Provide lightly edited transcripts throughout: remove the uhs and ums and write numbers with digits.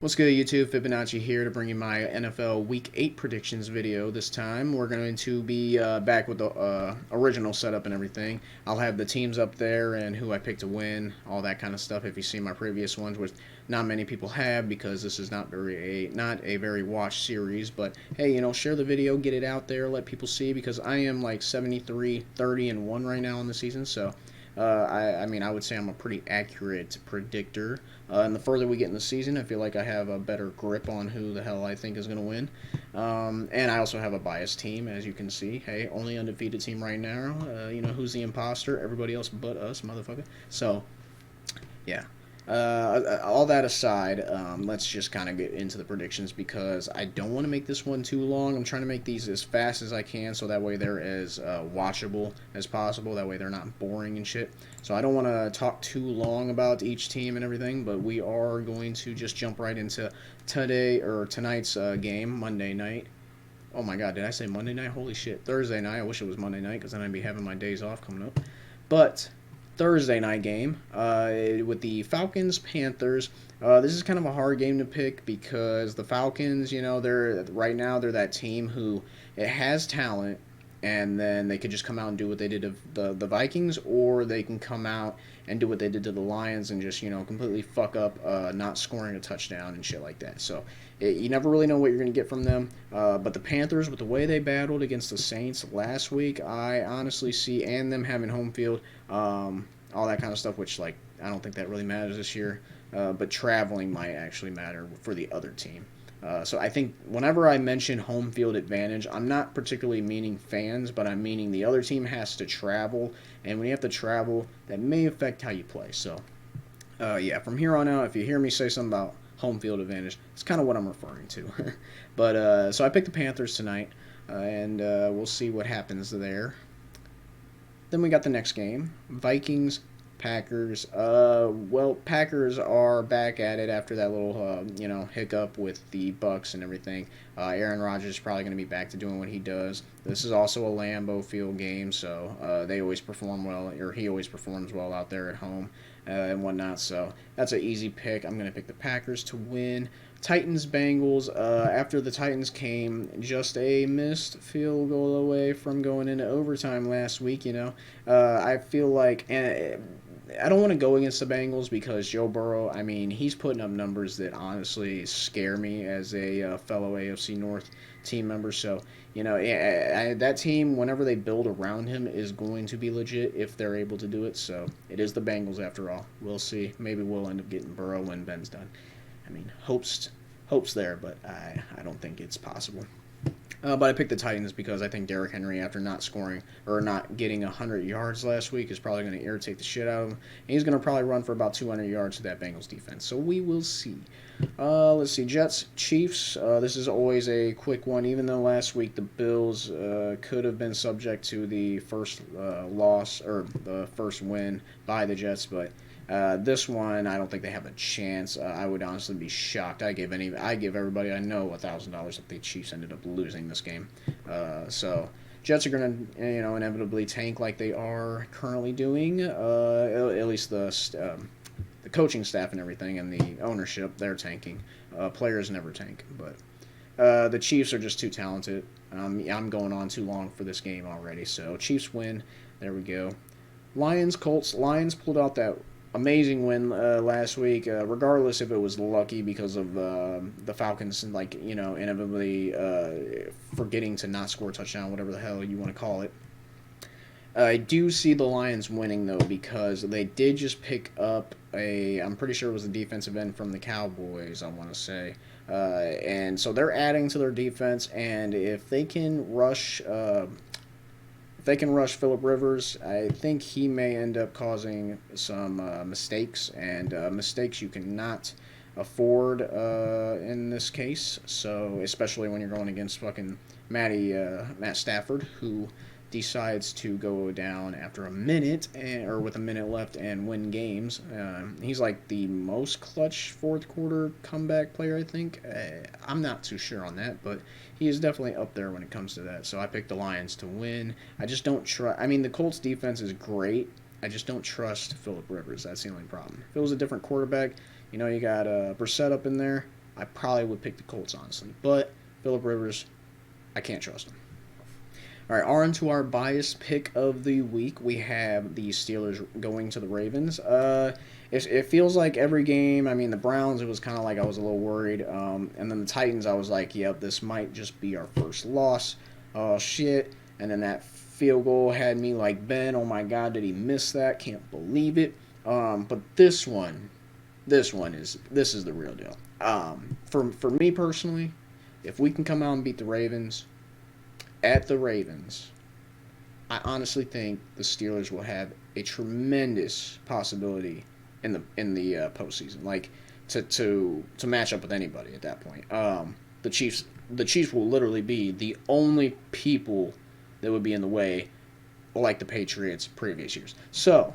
What's good, YouTube? Fibonacci here to bring you my NFL Week 8 predictions video. This time we're going to be back with the original setup and everything. I'll have the teams up there and who I picked to win, all that kind of stuff. If you see my previous ones, which not many people have because this is not a very watched series. But hey, share the video, get it out there, let people see because I am like 73, 30, and 1 right now in the season. So I would say I'm a pretty accurate predictor. And the further we get in the season, I feel like I have a better grip on who the hell I think is going to win. And I also have a biased team, as you can see. Hey, only undefeated team right now. Who's the imposter? Everybody else but us, motherfucker. So, yeah. All that aside, let's just kind of get into the predictions because I don't want to make this one too long. I'm trying to make these as fast as I can so that way they're as watchable as possible. That way they're not boring and shit. So I don't want to talk too long about each team and everything, but we are going to just jump right into tonight's game, Monday night. Oh my god, did I say Monday night? Holy shit. Thursday night. I wish it was Monday night because then I'd be having my days off coming up. But Thursday night game with the Falcons Panthers. This is kind of a hard game to pick because the Falcons, they're right now they're that team who it has talent, and then they could just come out and do what they did to the Vikings, or they can come out and do what they did to the Lions and just completely fuck up not scoring a touchdown and shit like that. So you never really know what you're going to get from them. But the Panthers, with the way they battled against the Saints last week, I honestly see, and them having home field, all that kind of stuff, which I don't think that really matters this year. But traveling might actually matter for the other team. So I think whenever I mention home field advantage, I'm not particularly meaning fans, but I'm meaning the other team has to travel, and when you have to travel, that may affect how you play. So, yeah, from here on out, if you hear me say something about home field advantage, it's kind of what I'm referring to. But so I picked the Panthers tonight, and we'll see what happens there. Then we got the next game, Vikings Packers. Packers are back at it after that little, hiccup with the Bucks and everything. Aaron Rodgers is probably going to be back to doing what he does. This is also a Lambeau Field game, so they always perform well, or he always performs well out there at home and whatnot. So that's an easy pick. I'm going to pick the Packers to win. Titans Bengals. After the Titans came just a missed field goal away from going into overtime last week. I feel like I don't want to go against the Bengals because Joe Burrow, he's putting up numbers that honestly scare me as a fellow AFC North team member. So, that team, whenever they build around him, is going to be legit if they're able to do it. So, it is the Bengals after all. We'll see. Maybe we'll end up getting Burrow when Ben's done. Hopes there, but I don't think it's possible. But I picked the Titans because I think Derrick Henry, after not scoring or not getting 100 yards last week, is probably going to irritate the shit out of him. And he's going to probably run for about 200 yards to that Bengals defense. So we will see. Let's see. Jets, Chiefs. This is always a quick one, even though last week the Bills could have been subject to the first loss or the first win by the Jets, but this one, I don't think they have a chance. I would honestly be shocked. I give everybody I know $1,000 if the Chiefs ended up losing this game. So Jets are going to, inevitably tank like they are currently doing. At least the coaching staff and everything, and the ownership, they're tanking. Players never tank, but the Chiefs are just too talented. I'm going on too long for this game already. So Chiefs win. There we go. Lions, Colts. Lions pulled out that amazing win last week, regardless if it was lucky because of the Falcons and inevitably forgetting to not score a touchdown, whatever the hell you want to call it. I do see the Lions winning though because they did just pick up I'm pretty sure it was a defensive end from the Cowboys, I want to say, and so they're adding to their defense, and if they can rush Phillip Rivers, I think he may end up causing some mistakes, and mistakes you cannot afford in this case. So, especially when you're going against fucking Matt Stafford, who decides to go down after a minute or with a minute left and win games. He's like the most clutch fourth quarter comeback player, I think. I'm not too sure on that, but he is definitely up there when it comes to that. So I picked the Lions to win. I just don't trust. The Colts defense is great. I just don't trust Phillip Rivers. That's the only problem. If it was a different quarterback, you got Brissett up in there. I probably would pick the Colts, honestly. But Phillip Rivers, I can't trust him. All right, on to our biased pick of the week. We have the Steelers going to the Ravens. It feels like every game. I mean, the Browns, it was kind of like I was a little worried. And then the Titans, I was like, yep, this might just be our first loss. Oh, shit. And then that field goal had me like, Ben, oh my God, did he miss that? Can't believe it. But this is the real deal. For me personally, if we can come out and beat the Ravens, at the Ravens, I honestly think the Steelers will have a tremendous possibility in the postseason, like to match up with anybody at that point. The Chiefs will literally be the only people that would be in the way, like the Patriots previous years. So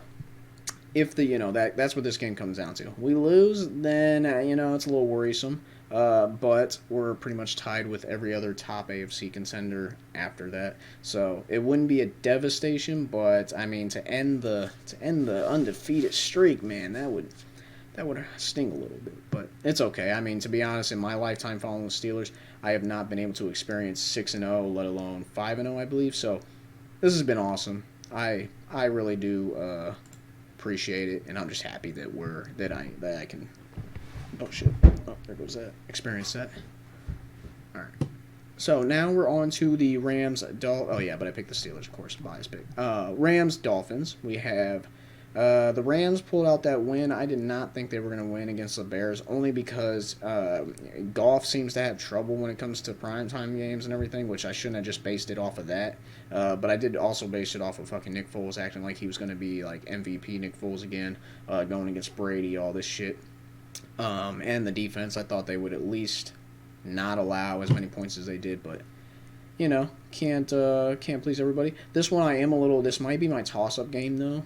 if that's what this game comes down to. We lose, then it's a little worrisome. But we're pretty much tied with every other top AFC contender after that. So it wouldn't be a devastation, but I mean to end the undefeated streak, man, that would sting a little bit. But it's okay. I mean, to be honest, in my lifetime following the Steelers, I have not been able to experience 6-0, let alone 5-0, I believe. So this has been awesome. I really do appreciate it, and I'm just happy that I can. Oh shit! Oh, there goes that. Experience that. All right. So now we're on to the Rams. Oh yeah, but I picked the Steelers, of course. Bias pick. Rams Dolphins. We have the Rams pulled out that win. I did not think they were going to win against the Bears, only because Goff seems to have trouble when it comes to primetime games and everything, which I shouldn't have just based it off of that. But I did also base it off of fucking Nick Foles acting like he was going to be like MVP Nick Foles again, going against Brady, all this shit. And the defense, I thought they would at least not allow as many points as they did, but can't please everybody. This one I am a little. This might be my toss-up game though.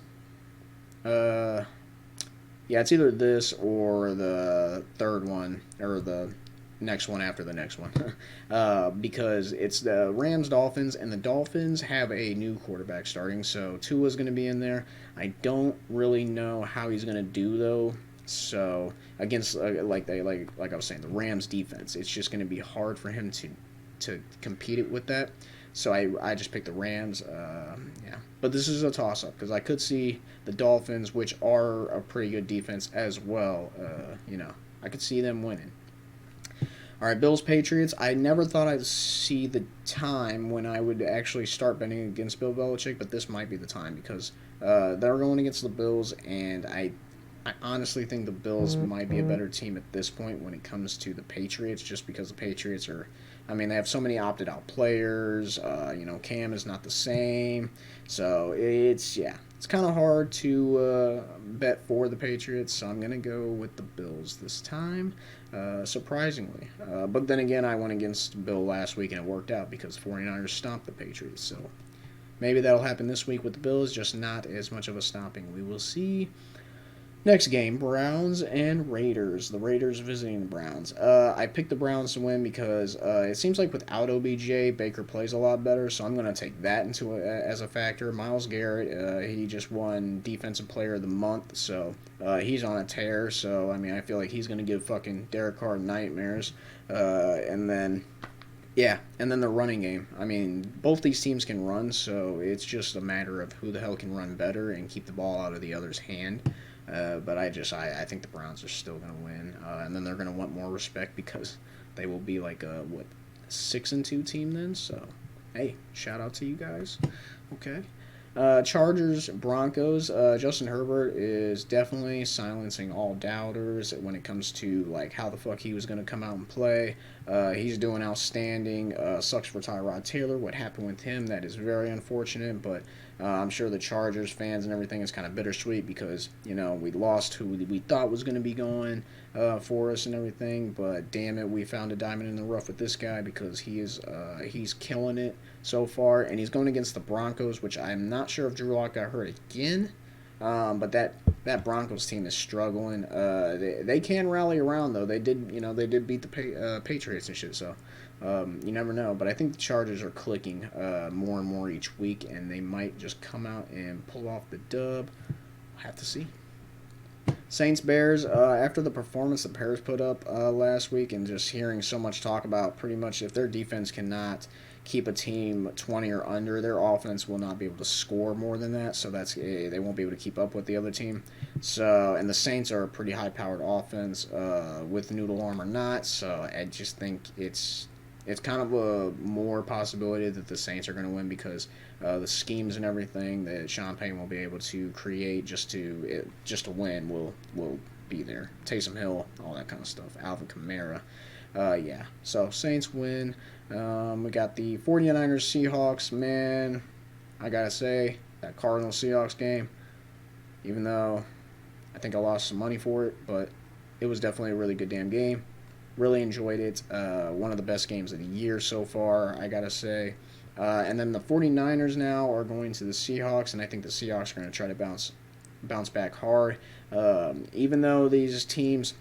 Yeah, it's either this or the third one or the next one after the next one, because it's the Rams Dolphins, and the Dolphins have a new quarterback starting, so Tua's going to be in there. I don't really know how he's going to do though. So against like I was saying, the Rams defense, it's just going to be hard for him to compete it with that. So I just picked the Rams. Yeah, but this is a toss up because I could see the Dolphins, which are a pretty good defense as well. I could see them winning. All right, Bills Patriots. I never thought I'd see the time when I would actually start betting against Bill Belichick, but this might be the time because they're going against the Bills, and I honestly think the Bills might be a better team at this point when it comes to the Patriots, just because the Patriots are, I mean, they have so many opted out players. Cam is not the same. So it's kind of hard to bet for the Patriots. So I'm going to go with the Bills this time, surprisingly. But then again, I went against Bill last week and it worked out because the 49ers stomped the Patriots. So maybe that'll happen this week with the Bills, just not as much of a stomping. We will see. Next game, Browns and Raiders. The Raiders visiting the Browns. I picked the Browns to win because it seems like without OBJ, Baker plays a lot better, so I'm going to take that as a factor. Myles Garrett, he just won Defensive Player of the Month, so he's on a tear. So, I mean, I feel like he's going to give fucking Derek Carr nightmares. And then the running game. I mean, both these teams can run, so it's just a matter of who the hell can run better and keep the ball out of the other's hand. But I think the Browns are still going to win, and then they're going to want more respect because they will be like a 6-2 team then. So, hey, shout out to you guys. Okay. Chargers, Broncos. Justin Herbert is definitely silencing all doubters when it comes to like how the fuck he was going to come out and play. He's doing outstanding. Sucks for Tyrod Taylor. What happened with him? That is very unfortunate. But I'm sure the Chargers fans and everything is kind of bittersweet because we lost who we thought was going to be going for us and everything. But damn it, we found a diamond in the rough with this guy because he's killing it so far, and he's going against the Broncos, which I'm not sure if Drew Lock got hurt again. But that Broncos team is struggling. They can rally around though. They did beat the Patriots and shit. So you never know. But I think the Chargers are clicking more and more each week, and they might just come out and pull off the dub. We'll have to see. Saints Bears. After the performance the Bears put up last week, and just hearing so much talk about pretty much if their defense cannot keep a team 20 or under, their offense will not be able to score more than that. So they won't be able to keep up with the other team. So, and the Saints are a pretty high-powered offense with noodle arm or not. So I just think it's kind of a more possibility that the Saints are going to win because the schemes and everything that Sean Payton will be able to create just to win will be there. Taysom Hill, all that kind of stuff. Alvin Kamara. Yeah. So Saints win. We got the 49ers Seahawks. Man, I got to say, that Cardinals Seahawks game, even though I think I lost some money for it, but it was definitely a really good damn game. Really enjoyed it. One of the best games of the year so far, I got to say. And then the 49ers now are going to the Seahawks, and I think the Seahawks are going to try to bounce back hard. Even though these teams,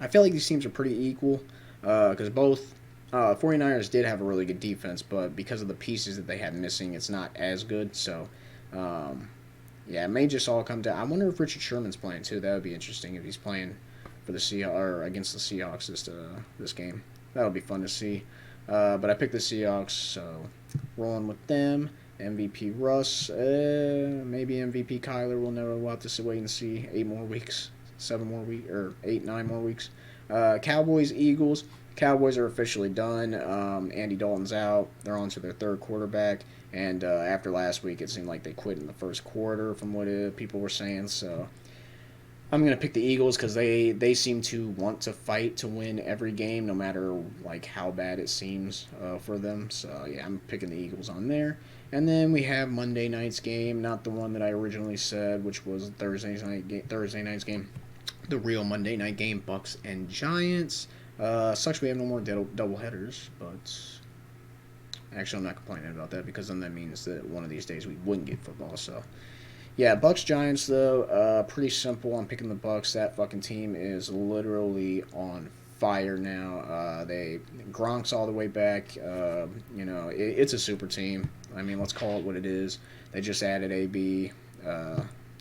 I feel like these teams are pretty equal because both 49ers did have a really good defense, but because of the pieces that they had missing, it's not as good. So, yeah, it may just all come down. I wonder if Richard Sherman's playing too. That would be interesting if he's playing for the Seahawks or against the Seahawks this game. That would be fun to see. But I picked the Seahawks, so rolling with them. MVP Russ, maybe MVP Kyler. We'll have to wait and see. 8 more weeks, 7 more weeks, or 8, 9 more weeks. Cowboys, Eagles. Cowboys are officially done. Andy Dalton's out. They're on to their third quarterback. And after last week, it seemed like they quit in the first quarter from what people were saying. So I'm going to pick the Eagles because they seem to want to fight to win every game, no matter like how bad it seems for them. So, yeah, I'm picking the Eagles on there. And then we have Monday night's game, not the one that I originally said, which was Thursday night's game. The real Monday night game, Bucks and Giants. Sucks we have no more double headers, but actually I'm not complaining about that because then that means that one of these days we wouldn't get football. So, yeah, Bucks Giants though, pretty simple. I'm picking the Bucks. That fucking team is literally on fire now. Gronk's all the way back. It's a super team. I mean, let's call it what it is. They just added AB,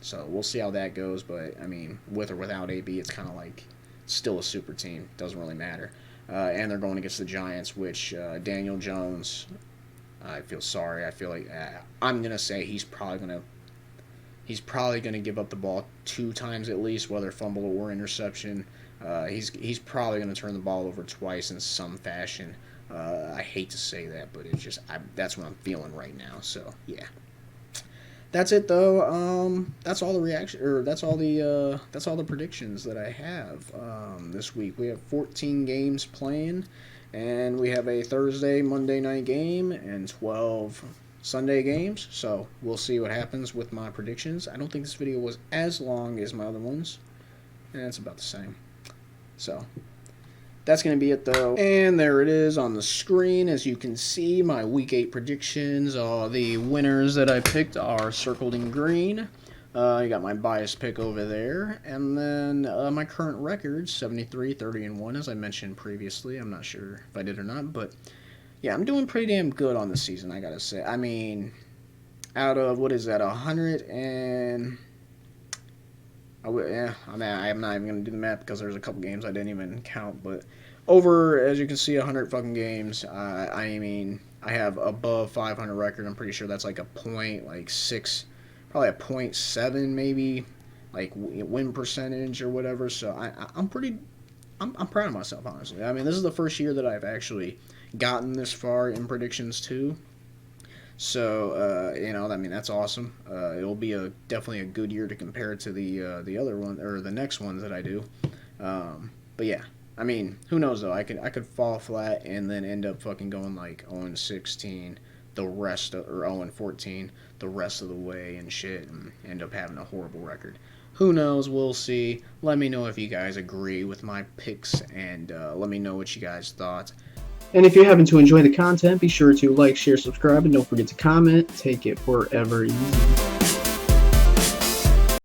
so we'll see how that goes. But I mean, with or without AB, it's kind of like still a super team. Doesn't really matter. And they're going against the Giants, which Daniel Jones. I feel sorry. I feel like I'm gonna say he's probably gonna give up the ball 2 times at least, whether fumble or interception. He's probably gonna turn the ball over twice in some fashion. I hate to say that, but it's just that's what I'm feeling right now. So yeah, that's it though. That's all the that's all the predictions that I have this week. We have 14 games playing, and we have a Thursday, Monday night game, and 12 Sunday games. So we'll see what happens with my predictions. I don't think this video was as long as my other ones, and it's about the same. So that's going to be it, though. And there it is on the screen. As you can see, my Week 8 predictions. The winners that I picked are circled in green. I got my bias pick over there. And then my current record, 73, 30, and 1, as I mentioned previously. I'm not sure if I did or not, but yeah, I'm doing pretty damn good on the season, I got to say. I mean, out of, 100 and... I'm not even going to do the math because there's a couple games I didn't even count, but over, as you can see, 100 fucking games. I mean, I have above 500 record. I'm pretty sure that's like a point, like 6, probably a 0.7 maybe, like win percentage or whatever. So I'm proud of myself, honestly. I mean, this is the first year that I've actually gotten this far in predictions too. So, I mean, that's awesome. It'll be definitely a good year to compare to the other one, or the next ones that I do. But yeah, I mean, who knows though? I could fall flat and then end up fucking going like 0-16 the rest of, or 0-14 the rest of the way and shit, and end up having a horrible record. Who knows? We'll see. Let me know if you guys agree with my picks, and let me know what you guys thought. And if you happen to enjoy the content, be sure to like, share, subscribe, and don't forget to comment. Take it forever easy.